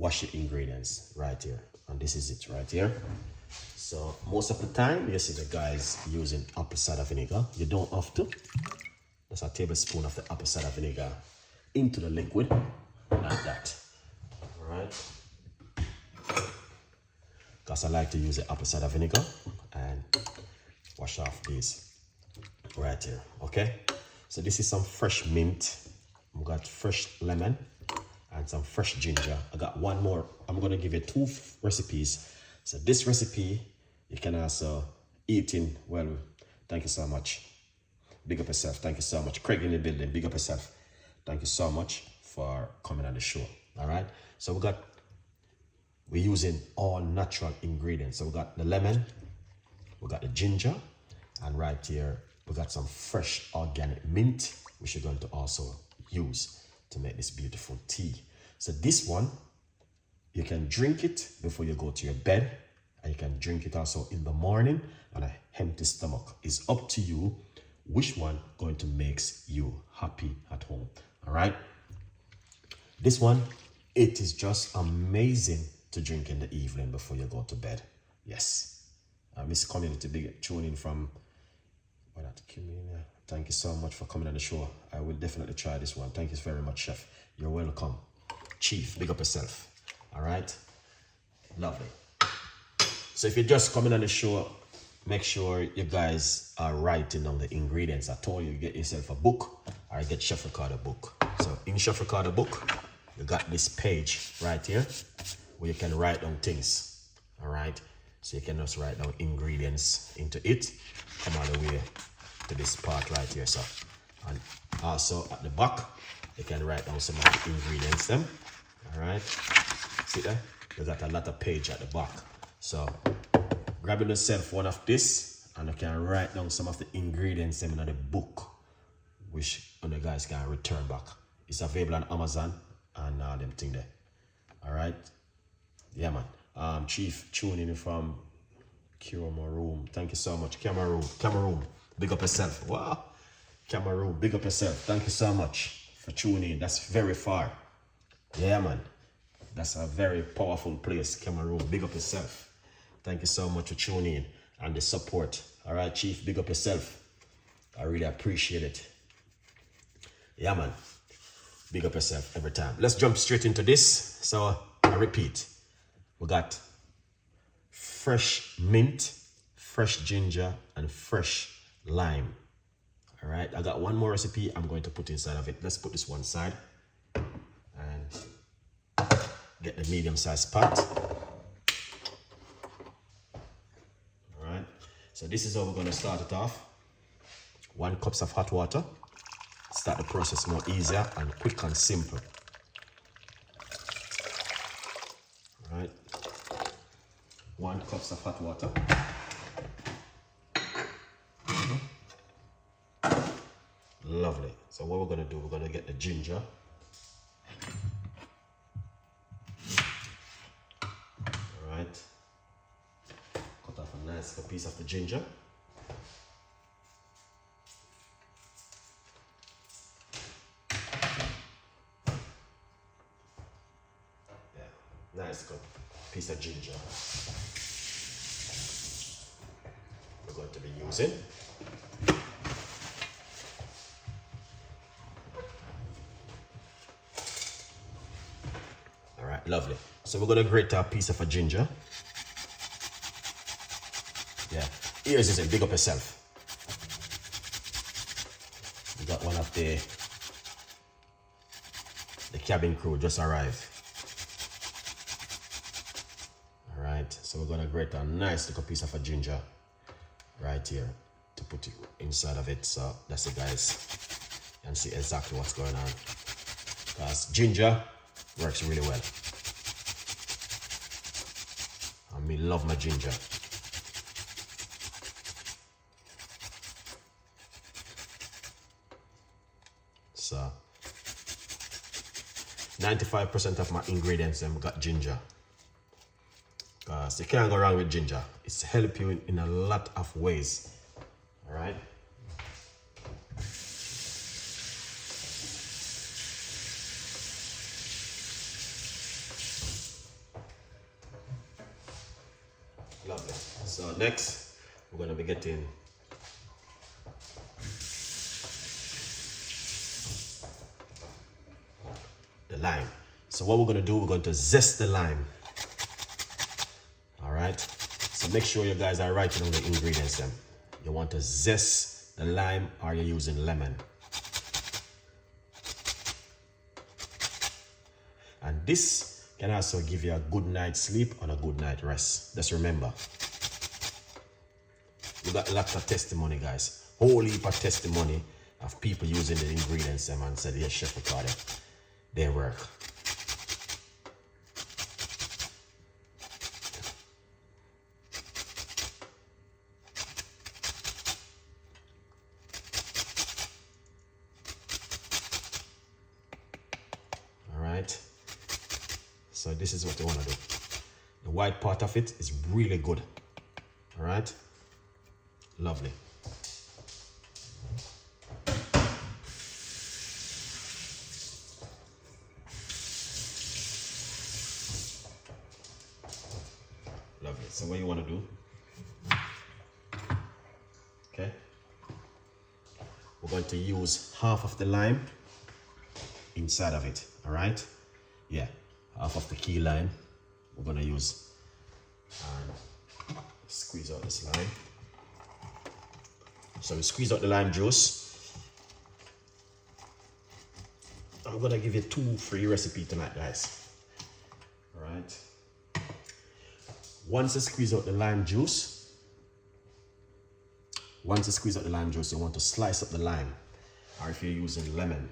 wash your ingredients right here. And this is it right here. So most of the time, you see the guys using apple cider vinegar. You don't have to. Just a tablespoon of the apple cider vinegar into the liquid, like that. All right. Because I like to use the apple cider vinegar and wash off these right here. Okay. So this is some fresh mint. We got fresh lemon and some fresh ginger. I got one more. I'm gonna give you 2 recipes. So this recipe you can also eat in. Well, thank you so much. Big up yourself. Thank you so much. Craig in the building. Big up yourself. Thank you so much for coming on the show. All right. So we're using all natural ingredients. So we got the lemon, we got the ginger, and right here we got some fresh organic mint, which you're going to also use to make this beautiful tea. So this one, you can drink it before you go to your bed, and you can drink it also in the morning on an empty stomach. It's up to you which one going to make you happy at home. All right. This one, it is just amazing to drink in the evening before you go to bed. Yes. Miss Community, big tune in from thank you so much for coming on the show. I will definitely try this one. Thank you very much, Chef. You're welcome. Chief, big up yourself. All right. Lovely. So if you're just coming on the show, make sure you guys are writing down the ingredients. I told you, get yourself a book or get Chef Ricardo book. So in Chef Ricardo book, you got this page right here where you can write down things. All right. So you can just write down ingredients into it. Come all the way to this part right here. So, and also at the back, you can write down some of the ingredients them. All right. See there? You got a lot of page at the back. So grab yourself one of this and you can write down some of the ingredients them in the book, which you guys can return back. It's available on Amazon and all them thing there. All right. Yeah, man. Chief tuning in from Cameroon. Thank you so much. Cameroon. Big up yourself. Wow. Cameroon. Big up yourself. Thank you so much for tuning in. That's very far. Yeah, man. That's a very powerful place, Cameroon. Big up yourself. Thank you so much for tuning in and the support. All right, Chief. Big up yourself. I really appreciate it. Yeah, man. Big up yourself every time. Let's jump straight into this. So I repeat. We got fresh mint, fresh ginger, and fresh lime. All right, I got one more recipe I'm going to put inside of it. Let's put this one side and get the medium-sized pot. All right, so this is how we're going to start it off. 1 cup of hot water. Start the process more easier and quick and simple. All right. 1 cup of hot water. Lovely. So what we're going to do, we're going to get the ginger. All right. Cut off a nice piece of the ginger. Yeah, nice good piece of ginger. We're going to be using. All right, lovely. So we're going to grate a piece of a ginger. Yeah, here's it. Big up yourself. We got one of the cabin crew just arrived. All right, so we're going to grate a nice little piece of a ginger right here to put it inside of it. So that's it, guys. You can see exactly what's going on. Because ginger works really well. I mean, love my ginger. So 95% of my ingredients got ginger. Because you can't go wrong with ginger. It's help you in a lot of ways. All right. Lovely. So next, we're gonna be getting the lime. So what we're gonna do, we're going to zest the lime. All right. So make sure you guys are writing down the ingredients then. You want to zest the lime or you're using lemon. And this can also give you a good night's sleep and a good night rest. Just remember, we got lots of testimony, guys. Whole heap of testimony of people using the ingredients and said, yes, Chef Ricardo, they work. All right. So this is what you want to do. The white part of it is really good. All right. Lovely. Lovely. So what you want to do? Okay. We're going to use half of the lime inside of it. All right. Yeah. Half of the key lime we're going to use and squeeze out this lime. So we squeeze out the lime juice. I'm going to give you 2 free recipes tonight, guys. All right. Once you squeeze out the lime juice, you want to slice up the lime, or if you're using lemon.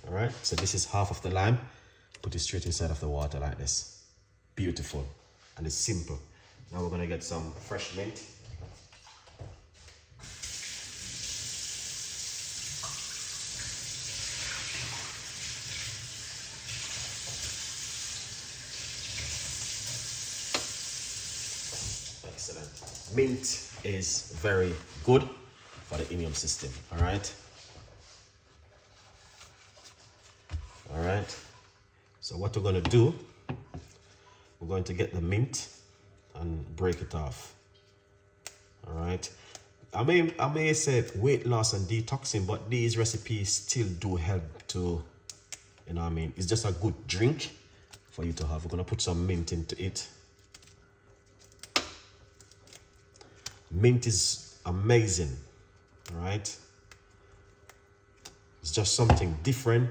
All right, so this is half of the lime. Put it straight inside of the water like this. Beautiful, and it's simple. Now we're gonna get some fresh mint. Excellent. Mint is very good for the immune system, all right? All right, so what we're gonna do, we're going to get the mint and break it off. All right, I may say weight loss and detoxing, but these recipes still do help to, you know what I mean, it's just a good drink for you to have. We're gonna put some mint into it. Mint is amazing, all right? It's just something different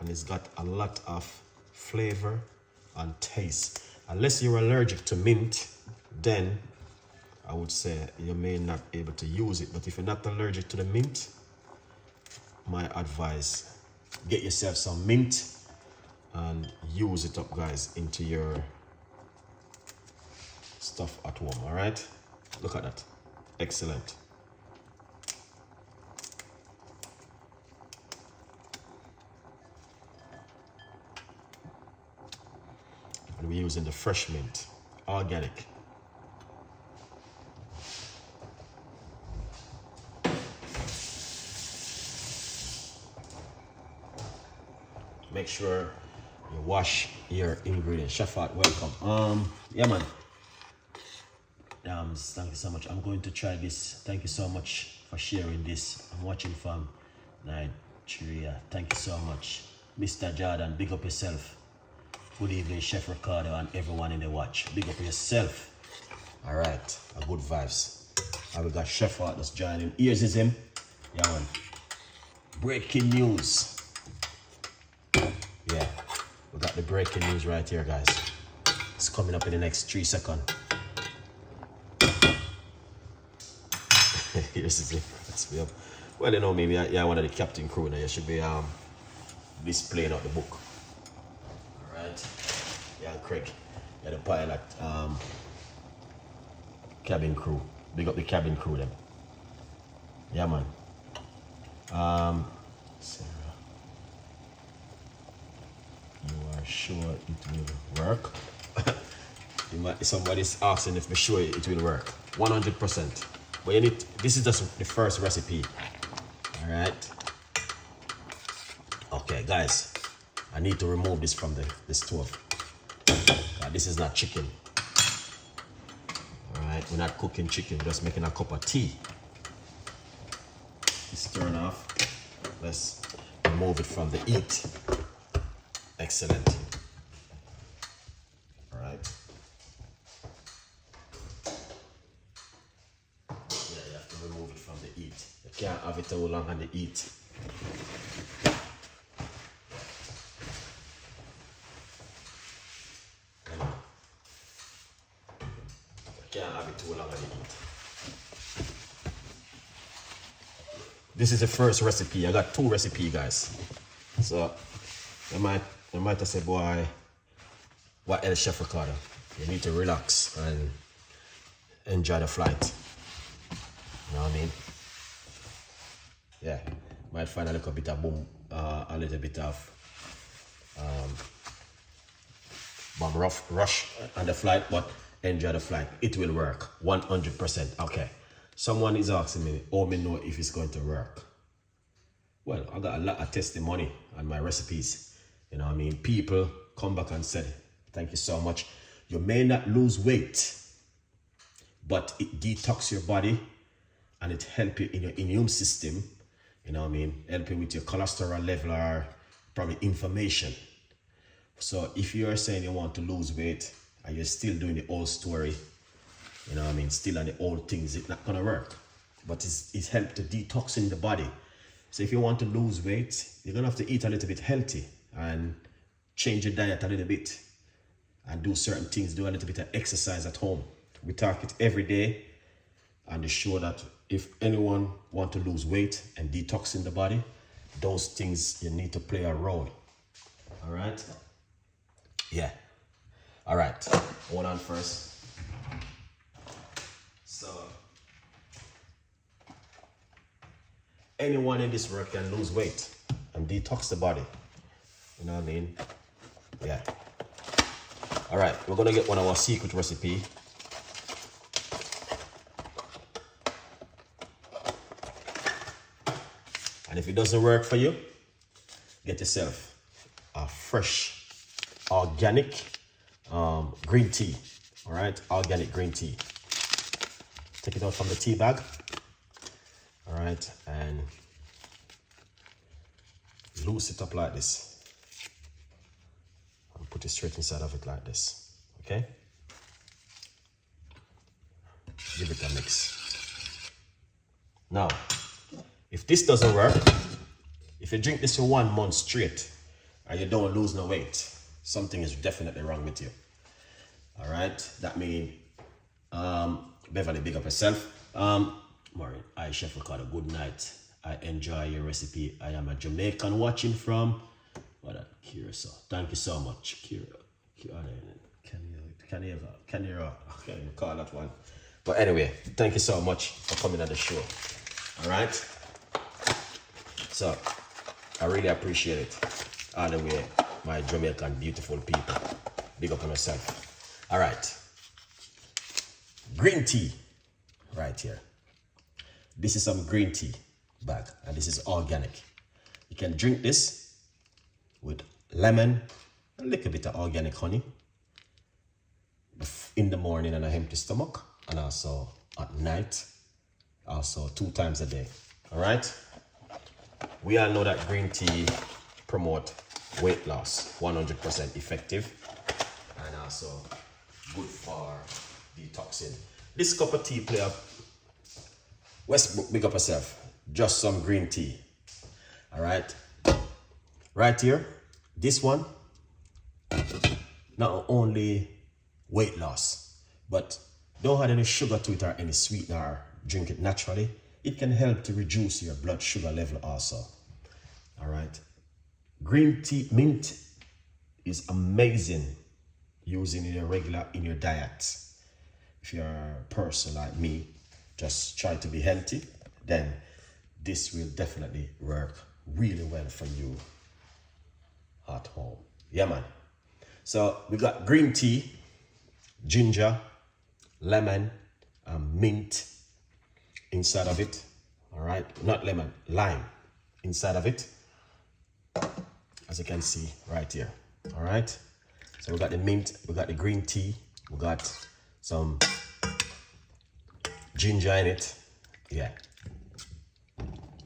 and it's got a lot of flavor and taste. Unless you're allergic to mint, then I would say you may not be able to use it. But if you're not allergic to the mint, my advice, get yourself some mint and use it up, guys, into your stuff at home, all right? Look at that. Excellent. And we're using the fresh mint, organic. Make sure you wash your ingredients. Chef Art, welcome. Yeah, man. Thank you so much. I'm going to try this. Thank you so much for sharing this. I'm watching from Nigeria. Thank you so much. Mr. Jordan, big up yourself. Good evening, Chef Ricardo and everyone in the watch. Big up yourself. All right, a good vibes. And we got Chef Art that's joining. Here's his him. Yeah, man. Breaking news. Yeah, we got the breaking news right here, guys. It's coming up in the next 3 seconds. Here's his him. Well, you know me, yeah, one of the captain crew now. You should be displaying out the book. Alright. Yeah, Craig. Yeah, the pilot, cabin crew. Big up the cabin crew then. Yeah, man. Sarah, you are sure it will work? Somebody's asking if me sure it will work. 100%. But you need, this is just the first recipe. All right. Okay, guys, I need to remove this from the stove. This is not chicken. All right, we're not cooking chicken, we're just making a cup of tea. It's turned off. Let's remove it from the heat. Excellent. All right. Yeah, you have to remove it from the heat. You can't have it too long on the heat. Can't have it too long on the heat. This is the first recipe. I got 2 recipes, guys. So you might have said, boy, what else, Chef Ricardo? You need to relax and enjoy the flight. You know what I mean? Yeah, might find a little bit of boom, a little bit of bomb rush on the flight, but enjoy the flight. It will work 100%. Okay, someone is asking me, oh, me know if it's going to work. Well, I got a lot of testimony on my recipes. You know what I mean? People come back and said, thank you so much. You may not lose weight, but it detox your body and it help you in your immune system. You know what I mean? Help you with your cholesterol level or probably inflammation. So if you're saying you want to lose weight and you're still doing the old story, you know what I mean, still on the old things, it's not gonna work. But it's helped to detoxing the body. So if you want to lose weight, you're gonna have to eat a little bit healthy and change your diet a little bit and do certain things, do a little bit of exercise at home. We talk it every day and show that if anyone want to lose weight and detoxing the body, those things you need to play a role. All right? Yeah. All right. Hold on first. So, anyone in this world can lose weight and detox the body. You know what I mean? Yeah. All right. We're going to get one of our secret recipe. And if it doesn't work for you, get yourself a fresh, organic green tea. All right, organic green tea. Take it out from the tea bag. All right, and loose it up like this. And put it straight inside of it like this. Okay. Give it a mix. Now, if this doesn't work, if you drink this for 1 month straight and you don't lose no weight, something is definitely wrong with you. All right, that means Beverly, big up yourself. Maureen, hi Chef Ricardo, good night. I enjoy your recipe. I am a Jamaican watching from Curacao. Thank you so much, Curacao. Can you call that one? But anyway, thank you so much for coming on the show. All right. So I really appreciate it. All the way, my Jamaican beautiful people. Big up on yourself. All right. Green tea right here. This is some green tea bag and this is organic. You can drink this with lemon, a little bit of organic honey in the morning on an empty stomach and also at night, also 2 times a day. All right. We all know that green tea promote weight loss, 100% effective and also good for detoxing. This cup of tea player, Westbrook, big up yourself. Just some green tea. All right. Right here, this one, not only weight loss, but don't add any sugar to it or any sweetener. Drink it naturally. It can help to reduce your blood sugar level also. All right. Green tea, mint is amazing using in your diet. If you're a person like me, just try to be healthy, then this will definitely work really well for you at home. Yeah, man. So we got green tea. ginger, lemon, mint inside of it. All right, not lemon, lime inside of it, as you can see right here. All right, so we got the mint, we got the green tea, we got some ginger in it. Yeah,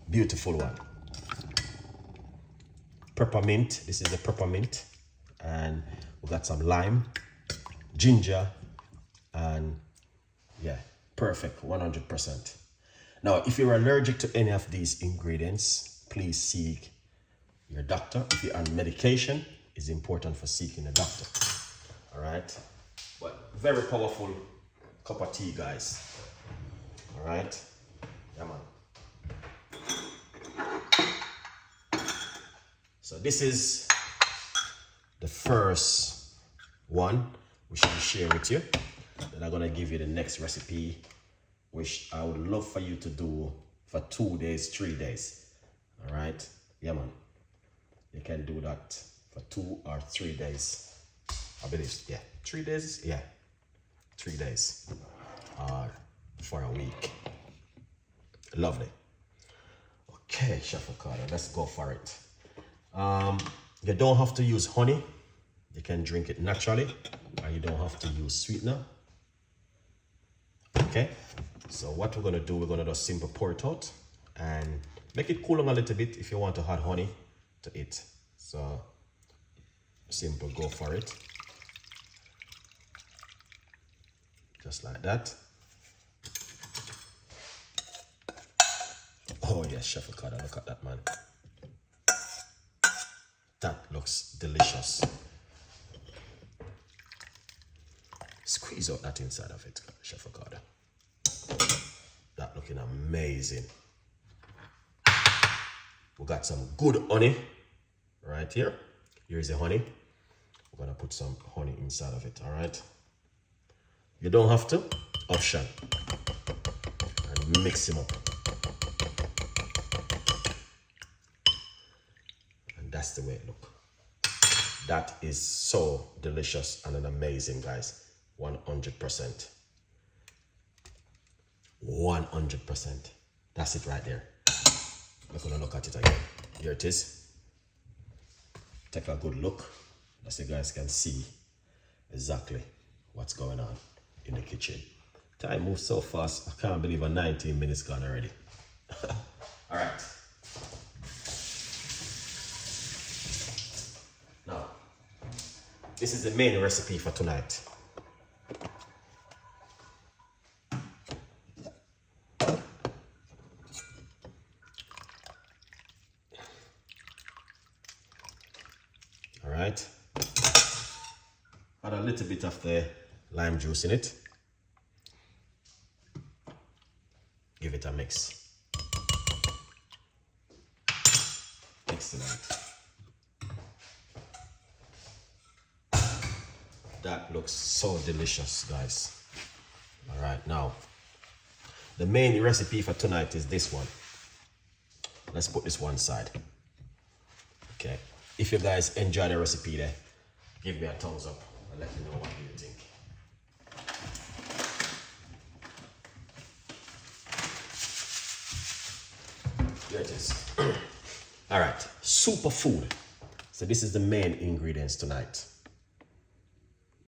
beautiful one. Peppermint, this is the peppermint, and we got some lime, ginger, and yeah, perfect, 100%. Now, if you're allergic to any of these ingredients, please seek your doctor. If you're on medication, it's important for seeking a doctor. All right, but very powerful cup of tea, guys. All right, yeah, man. So this is the first one which I will share with you. Then I'm gonna give you the next recipe, which I would love for you to do for 2 days, 3 days. All right, yeah, man. You can do that for 2 or 3 days. I believe, yeah, 3 days, yeah, 3 days, or for a week. Lovely. Okay, Chef Ricardo, let's go for it. You don't have to use honey. You can drink it naturally, or you don't have to use sweetener. Okay, so what we're gonna do, we're gonna just simply pour it out and make it cool on a little bit if you want to add honey to it. So simple, go for it. Just like that. Oh yes, Chef Ricardo, look at that, man. That looks delicious. Squeeze out that inside of it, Chef Ricardo. That looking amazing. We got some good honey right here. Here is the honey. We're gonna put some honey inside of it, all right? You don't have to, option. And mix them up. And that's the way it looks. That is so delicious and amazing, guys. 100%. 100%. That's it right there. We're gonna look at it again. Here it is. Take a good look, so you guys can see exactly what's going on in the kitchen. Time moves so fast, I can't believe 19 minutes gone already. All right. Now, this is the main recipe for tonight. All right. Add a little bit of the lime juice in it. Give it a mix. Excellent. That looks so delicious, guys. All right, now, the main recipe for tonight is this one. Let's put this one side. Okay. If you guys enjoy the recipe there, give me a thumbs up and let me know what you think. Here it is. All right, superfood. So this is the main ingredients tonight.